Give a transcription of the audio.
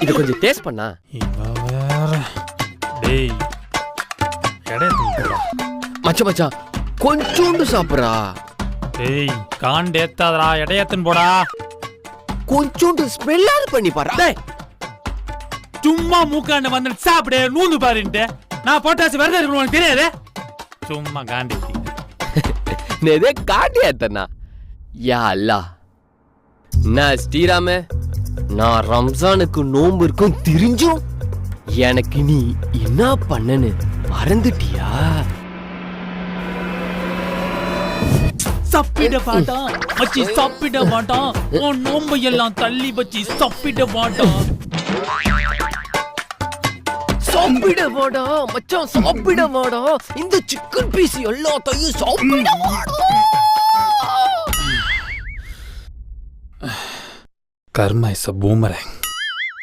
இது கொஞ்சம் டேஸ்ட் பண்ணா. டேய் எடையத்துடா மச்சான் கொஞ்சோண்டு சாப்பிடுறா. டேய் காண்டேத்தாதடா, எடையத்துன் போடா. கொஞ்சோண்டு ஸ்மெல்லாது பண்ணி பாரு. டேய் சும்மா மூக்காண்ட வந்து சாப்பிடு நூந்து பாருன்ட்டு. நான் பொட்டாசி வரதா இருக்கணும் உனக்கு தெரியாது. சும்மா காண்டேத்தி நேதே காண்டியாத்தனா. யா அல்லாஹ். நான் ஸ்ரீராம, நான் ரம்ஜானுக்கு நோன்பு இருக்கும் தெரிஞ்சும் எனக்கு நீ என்ன பண்ணனு மறந்துட்டியா? சப்பிட மாட்டான் மச்சி, சப்பிட மாட்டான். உன் நோம்பை எல்லாம் தள்ளி வச்சு சப்பிட மாட்டான். சாப்பிட வாடா மச்சான், சாப்பிட வாடா. இந்த சிக்கன் பீஸ் எல்லாத்தையும் சாப்பிட வாடா. கர்மா இஸ் a boomerang.